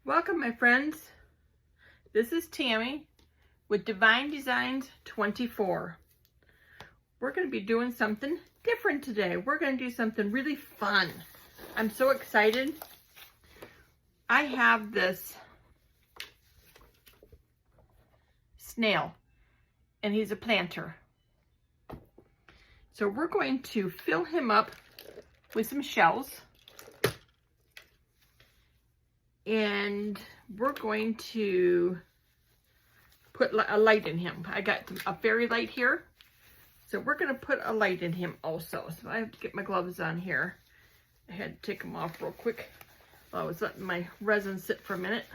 Welcome, my friends. This is Tammy with Divine Designs 24. We're going to be doing something different today. We're going to do something really fun. I'm so excited. I have this snail, and he's a planter. So we're going to fill him up with some shells. And we're going to put a light in him. I got a fairy light here. So we're going to put a light in him also. So I have to get my gloves on here. I had to take them off real quick. I was letting my resin sit for a minute.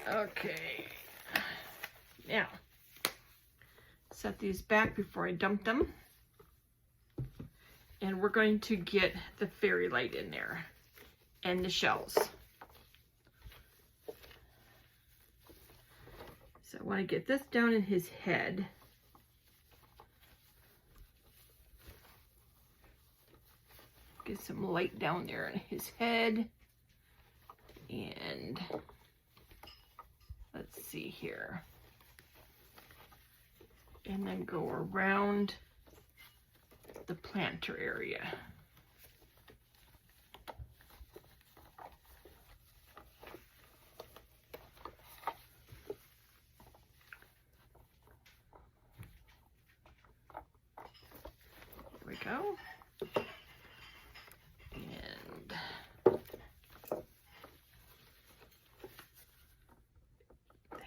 Okay. Now, set these back before I dump them. And we're going to get the fairy light in there and the shells. So I want to get this down in his head. Get some light down there in his head. And let's see here. And then go around the planter area. There we go. And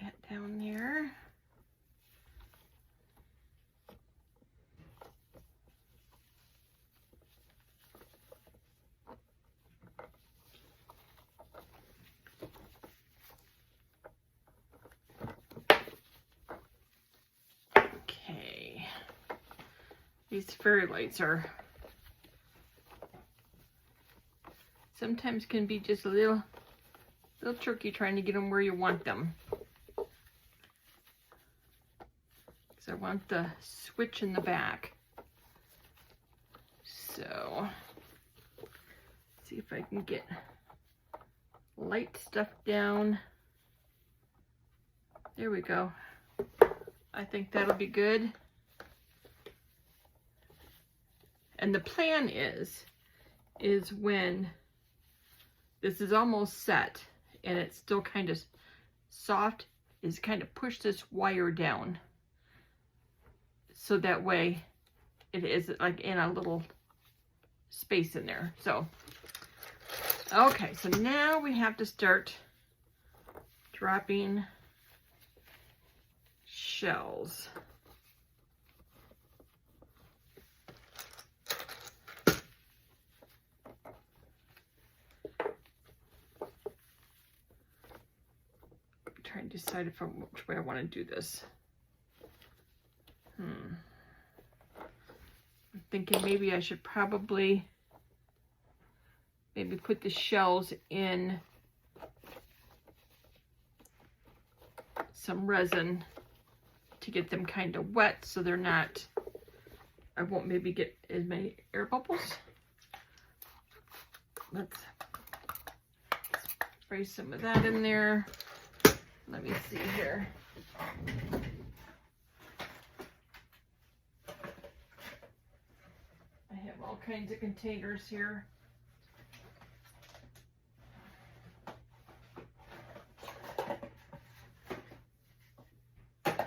that down there. These fairy lights are sometimes can be just a little tricky trying to get them where you want them. So I want the switch in the back. So see if I can get light stuff down. There we go. I think that'll be good. And the plan is when this is almost set and it's still kind of soft, is kind of push this wire down. So that way it is like in a little space in there. So, okay, so now we have to start dropping shells. Trying to decide which way I want to do this. I'm thinking maybe I should probably put the shells in some resin to get them kind of wet so they're not, I won't maybe get as many air bubbles. Let's spray some of that in there. Let me see here. I have all kinds of containers here. Let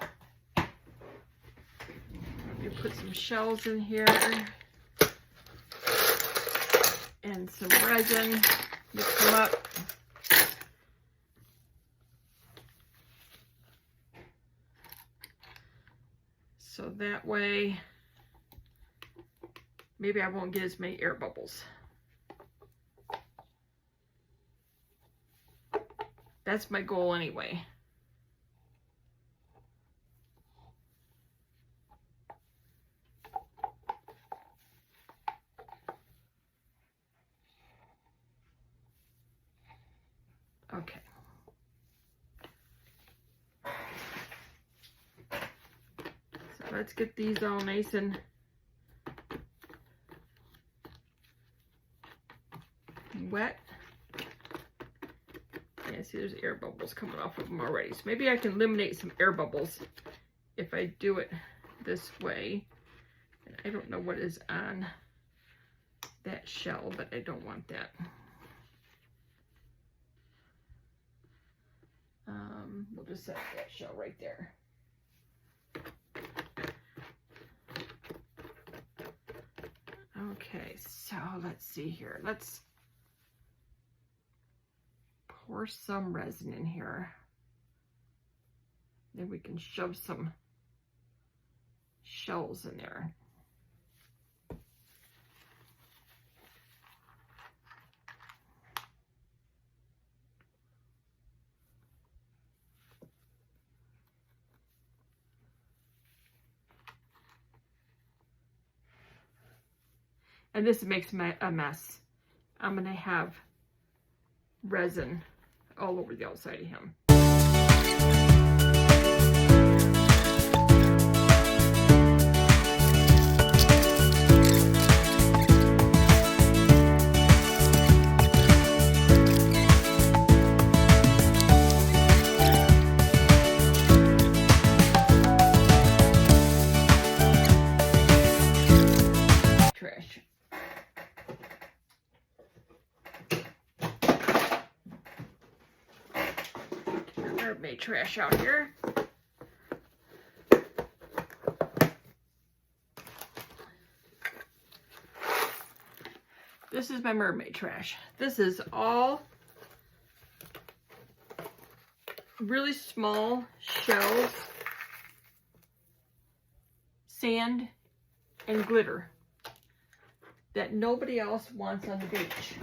me put some shells in here and some resin. Mix them up. So that way, maybe I won't get as many air bubbles. That's my goal anyway. Okay. Let's get these all nice and wet. Yeah, see there's air bubbles coming off of them already. So maybe I can eliminate some air bubbles if I do it this way. And I don't know what is on that shell, but I don't want that. We'll just set that shell right there. Okay, so let's see here. Let's pour some resin in here. Then we can shove some shells in there. And this makes a mess. I'm gonna have resin all over the outside of him. Trash. Mermaid trash out here. This is my mermaid trash. This is all really small shells, sand, and glitter that nobody else wants on the beach.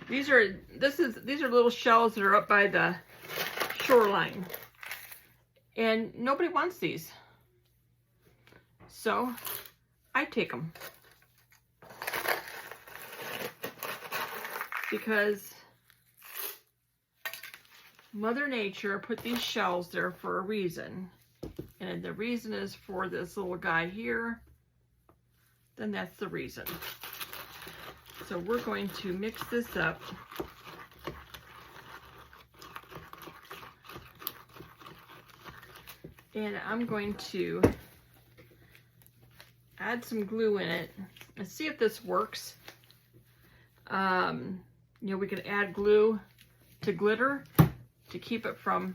These are little shells that are up by the shoreline, and nobody wants these, so I take them because Mother Nature put these shells there for a reason, and the reason is for this little guy here. Then that's the reason. So we're going to mix this up. And I'm going to add some glue in it and see if this works. You know, we could add glue to glitter to keep it from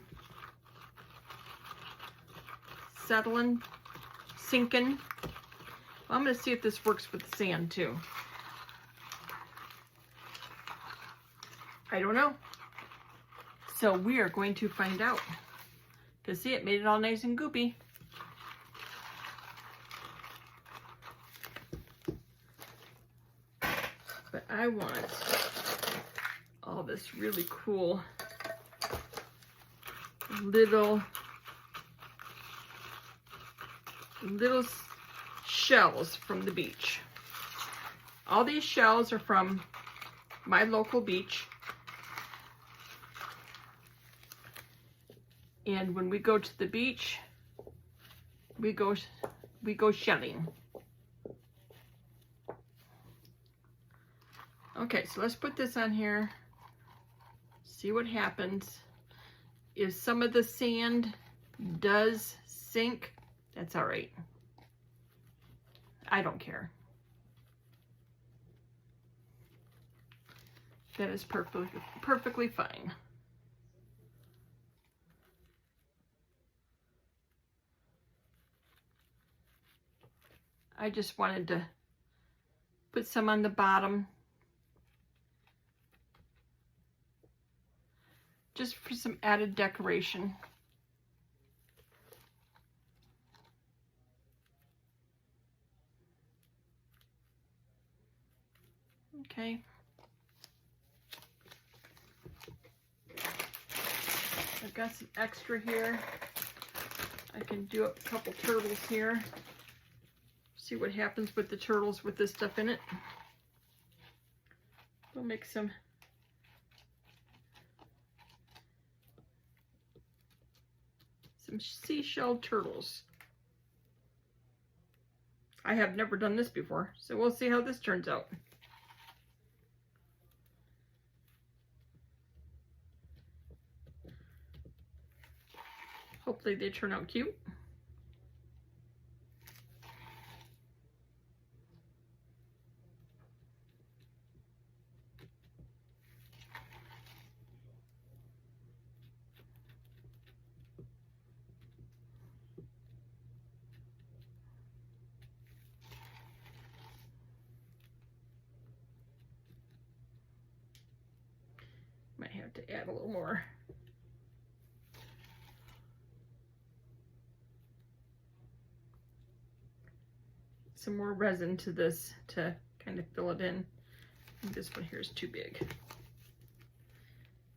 settling, sinking. I'm going to see if this works with the sand too. I don't know. So we are going to find out. Because see, it made it all nice and goopy. But I want all this really cool little shells from the beach. All these shells are from my local beach. And when we go to the beach, we go shelling. Okay, so let's put this on here. See what happens. If some of the sand does sink, that's all right. I don't care. That is perfectly fine. I just wanted to put some on the bottom just for some added decoration. Okay. I've got some extra here. I can do up a couple turtles here. See what happens with the turtles with this stuff in it. We'll make some seashell turtles. I have never done this before, so we'll see how this turns out. hopefully they turn out cute. Might have to add a little more. Some more resin to this to kind of fill it in. This one here is too big.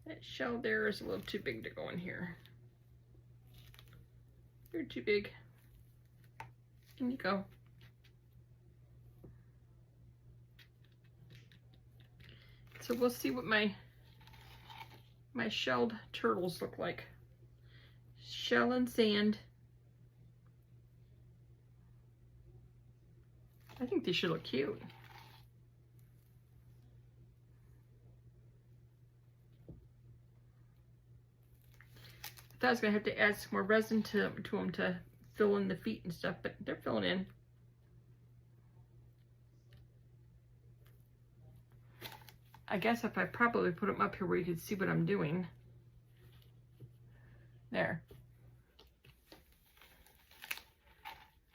That shell there is a little too big to go in here. You're too big. In you go. So we'll see what my shelled turtles look like. Shell and sand. I think they should look cute. I thought I was gonna have to add some more resin to them to fill in the feet and stuff, but they're filling in. I guess if I probably put them up here where you can see what I'm doing. There.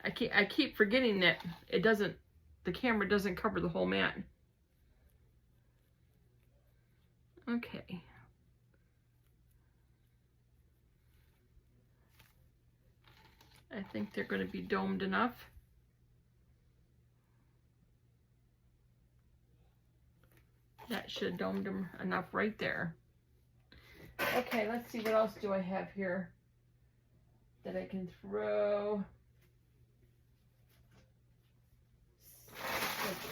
I keep forgetting that the camera doesn't cover the whole mat. Okay. I think they're going to be domed enough. That should have domed them enough right there. Okay, let's see, what else do I have here that I can throw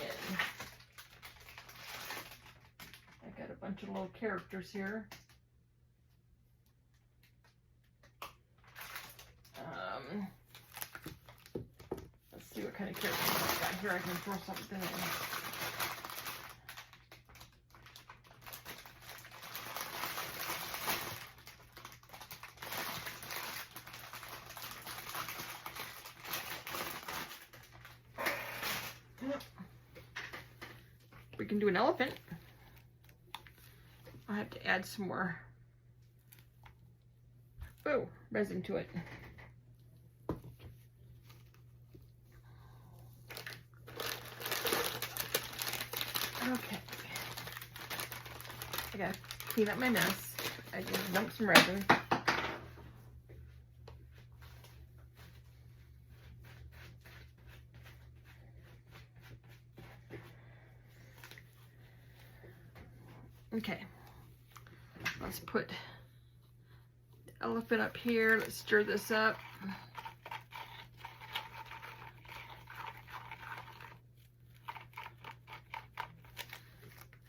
in. I got a bunch of little characters here. Let's see what kind of characters I got here. I can throw something in. We can do an elephant. I'll have to add some more resin to it. Okay. I gotta clean up my mess. I just dumped some resin. Okay, let's put the elephant up here. Let's stir this up.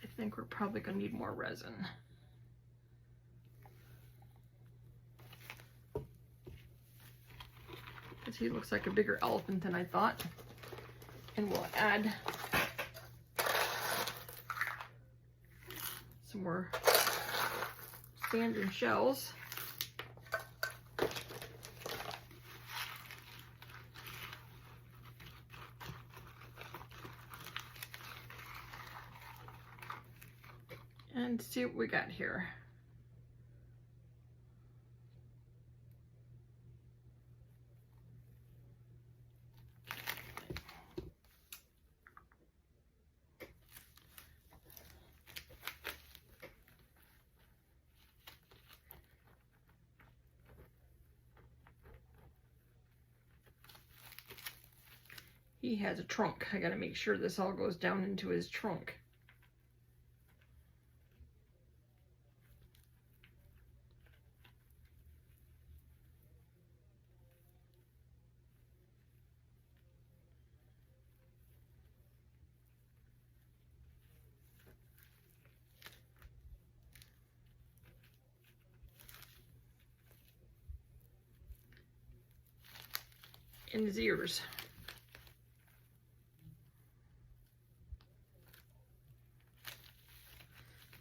I think we're probably going to need more resin. Because he looks like a bigger elephant than I thought. And we'll add some more sand and shells. And see what we got here. He has a trunk. I gotta make sure this all goes down into his trunk. And his ears.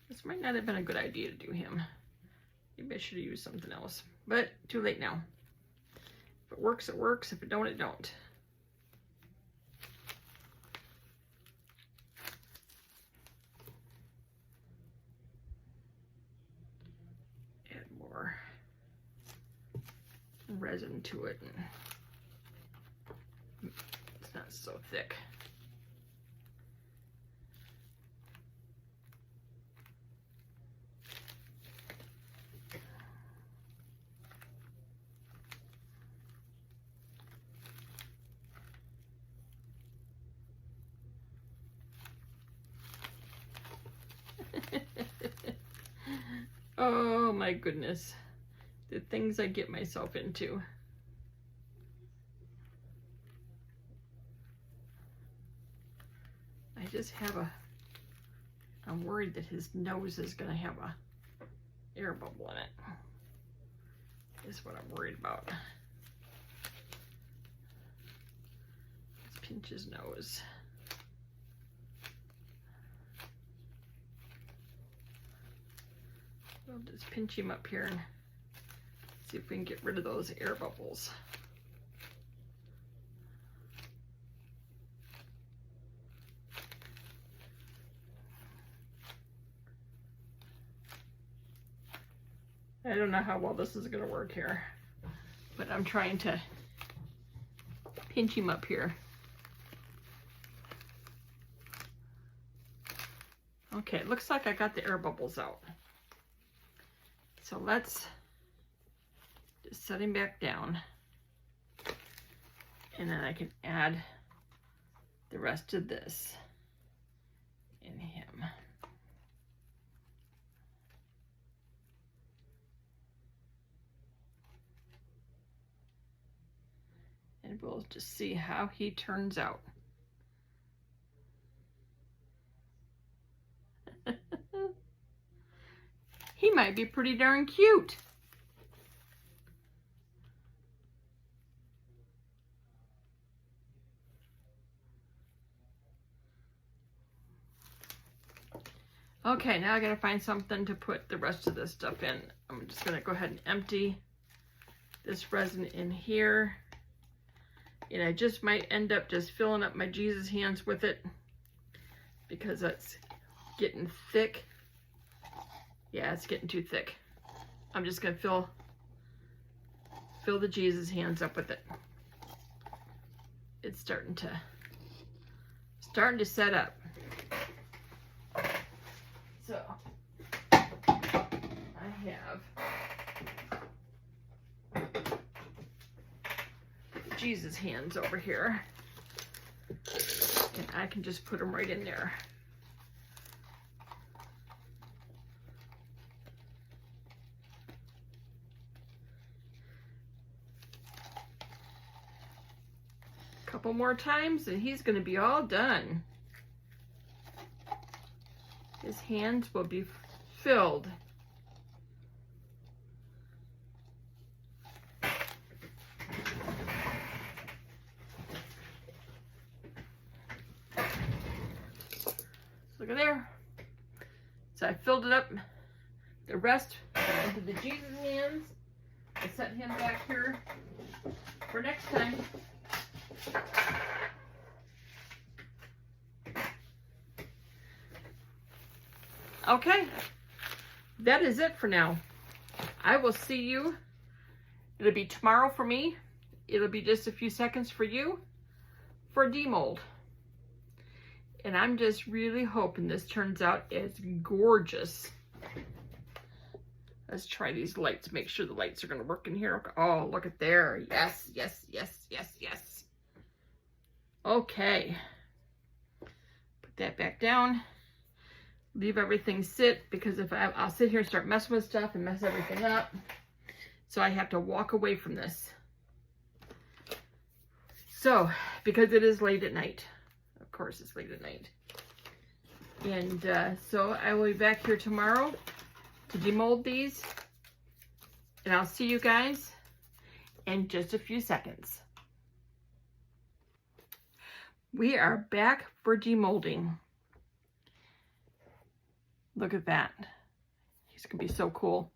This might not have been a good idea to do him. Maybe I should have used something else, but too late now. it works, it works. If it don't, it don't. Add more resin to it. It's not so thick. Oh my goodness, the things I get myself into. I just have I'm worried that his nose is gonna have a air bubble in it. Is what I'm worried about. Let's pinch his nose. We'll just pinch him up here and see if we can get rid of those air bubbles. I don't know how well this is going to work here, but I'm trying to pinch him up here. Okay, it looks like I got the air bubbles out. So let's just set him back down, and then I can add the rest of this in him. And we'll just see how he turns out. He might be pretty darn cute. Okay, now I gotta find something to put the rest of this stuff in. I'm just gonna go ahead and empty this resin in here. And I just might end up just filling up my Jesus hands with it because it's getting thick. Yeah, it's getting too thick. I'm just gonna fill the Jesus hands up with it. It's starting to set up. So I have Jesus hands over here, and I can just put them right in there. Couple more times and he's going to be all done. His hands will be filled. Look at there. So I filled it up, the rest into the Jesus hands. I set him back here for next time. Okay, that is it for now. I will see you. It'll be tomorrow for me. It'll be just a few seconds for you for demold. And I'm just really hoping this turns out as gorgeous. Let's try these lights. Make sure the lights are going to work in here. Oh, look at there. Yes, yes, yes, yes, yes. Okay. Put that back down. Leave everything sit, because if I'll sit here and start messing with stuff and mess everything up. So I have to walk away from this. So, because it is late at night. Of course it's late at night. And so I will be back here tomorrow to demold these. And I'll see you guys in just a few seconds. We are back for demolding. Look at that. He's gonna be so cool.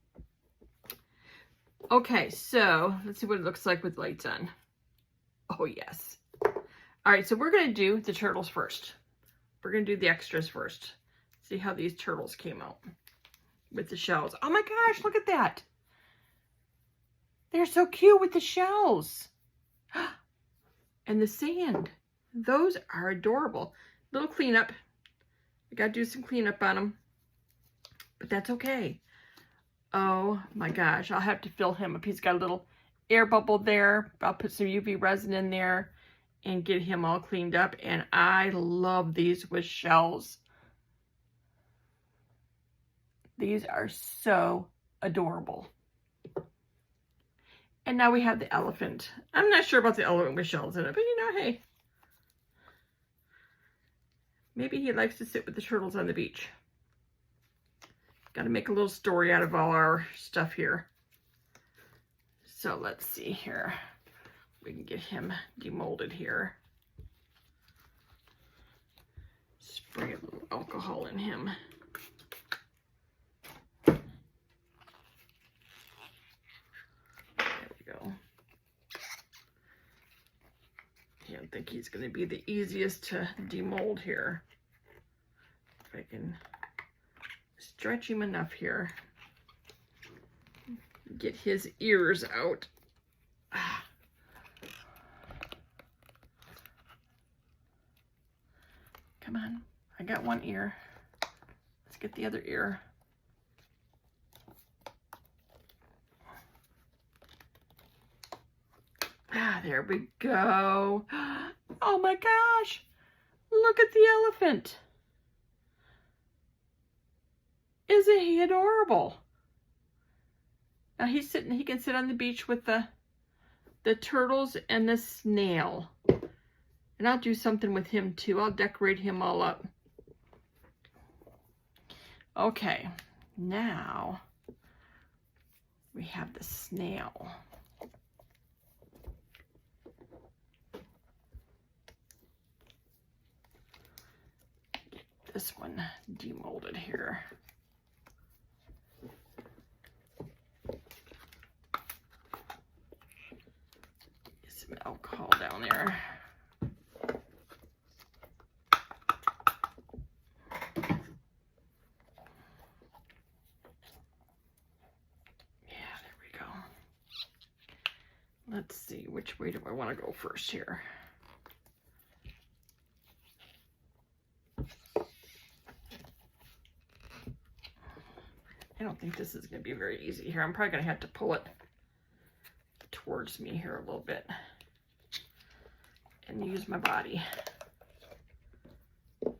Okay, so let's see what it looks like with lights on. Oh, yes. All right, so we're going to do the turtles first. We're going to do the extras first. See how these turtles came out with the shells. Oh my gosh, look at that. They're so cute with the shells. And the sand. Those are adorable. Little cleanup. I got to do some cleanup on them. But that's okay. Oh my gosh, I'll have to fill him up. He's got a little air bubble there. I'll put some UV resin in there and get him all cleaned up. And I love these with shells. These are so adorable. And now we have the elephant. I'm not sure about the elephant with shells in it, but you know, hey. Maybe he likes to sit with the turtles on the beach. Got to make a little story out of all our stuff here. So let's see here. We can get him demolded here. Spray a little alcohol in him. There we go. I don't think he's going to be the easiest to demold here. If I can stretch him enough here. Get his ears out. Come on. I got one ear. Let's get the other ear. There we go. Oh my gosh. Look at the elephant. Isn't he adorable? Now he's sitting, he can sit on the beach with the turtles and the snail. And I'll do something with him too. I'll decorate him all up. Okay, now we have the snail. Get this one demolded here. Get some alcohol down there. Let's see, which way do I want to go first here? I don't think this is going to be very easy here. I'm probably going to have to pull it towards me here a little bit and use my body. Okay,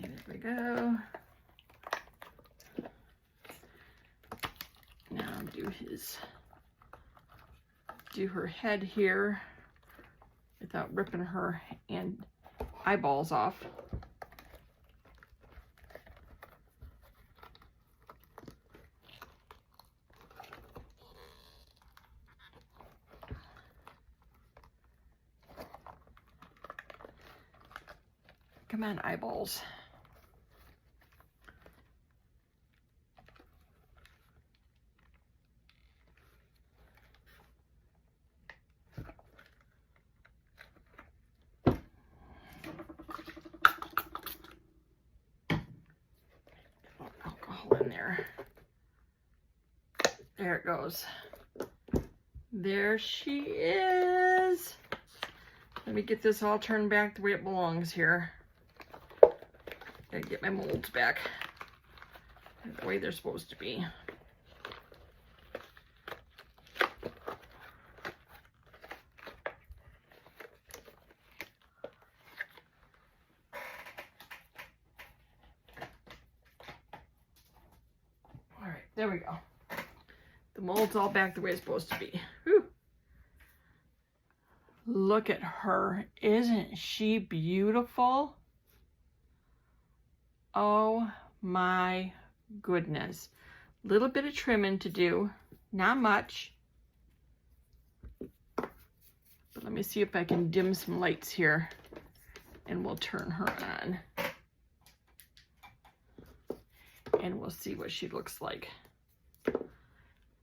there we go. Now do her head here without ripping her and eyeballs off. Come on, eyeballs. There it goes. There she is. Let me get this all turned back the way it belongs here. Gotta get my molds back the way they're supposed to be. All right, there we go. The mold's all back the way it's supposed to be. Whew. Look at her. Isn't she beautiful? Oh my goodness. Little bit of trimming to do. Not much. But let me see if I can dim some lights here. And we'll turn her on. And we'll see what she looks like.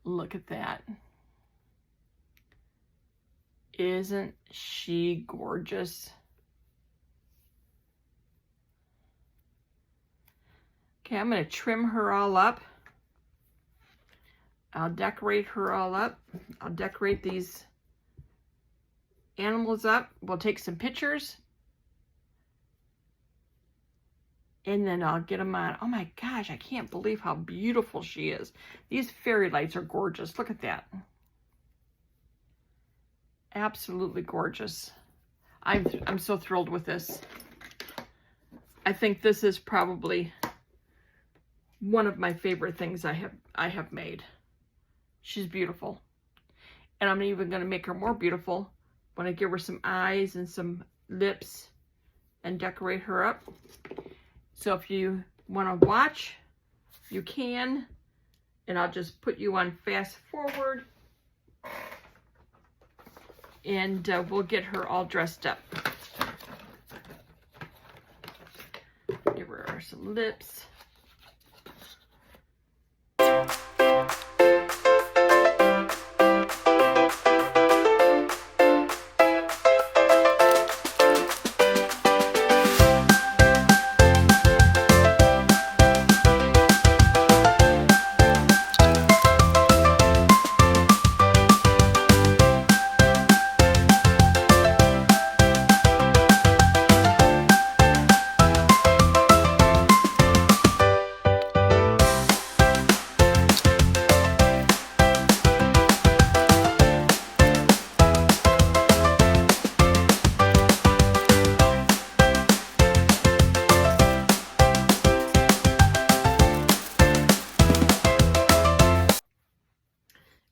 Look at that. Isn't she gorgeous? Okay, I'm going to trim her all up. I'll decorate her all up. I'll decorate these animals up. We'll take some pictures. And then I'll get them on. Oh my gosh, I can't believe how beautiful she is. These fairy lights are gorgeous. Look at that. Absolutely gorgeous. I'm so thrilled with this. I think this is probably one of my favorite things I have made. She's beautiful. And I'm even going to make her more beautiful when I give her some eyes and some lips and decorate her up. So if you want to watch, you can. And I'll just put you on fast forward. And we'll get her all dressed up. Give her some lips.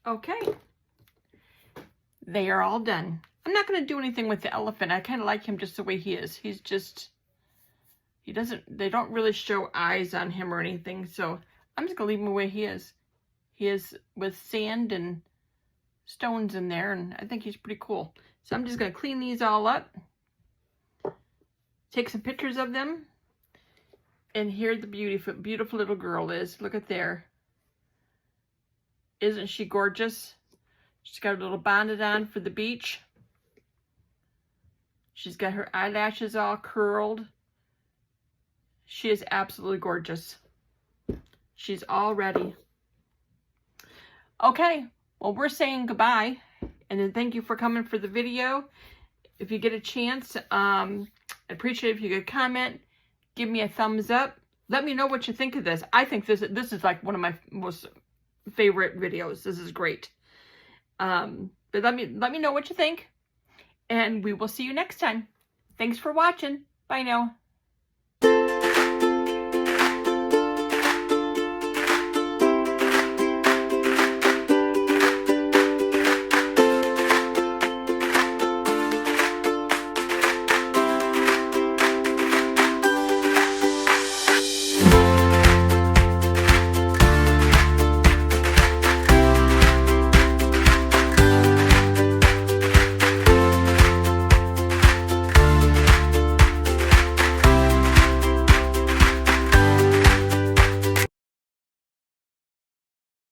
Okay, they are all done. I'm not going to do anything with the elephant. I kind of like him just the way he is. He's just, they don't really show eyes on him or anything. So I'm just going to leave him the way he is. He is with sand and stones in there. And I think he's pretty cool. So I'm just going to clean these all up. Take some pictures of them. And here the beautiful little girl is. Look at there. Isn't she gorgeous? She's got a little bonnet on for the beach. She's got her eyelashes all curled. She is absolutely gorgeous. She's all ready. Okay, well, we're saying goodbye. And then thank you for coming for the video. If you get a chance, I'd appreciate it if you could comment. Give me a thumbs up. Let me know what you think of this. I think this is like one of my most favorite videos. This is great. But let me know what you think, and we will see you next time. Thanks for watching. Bye now.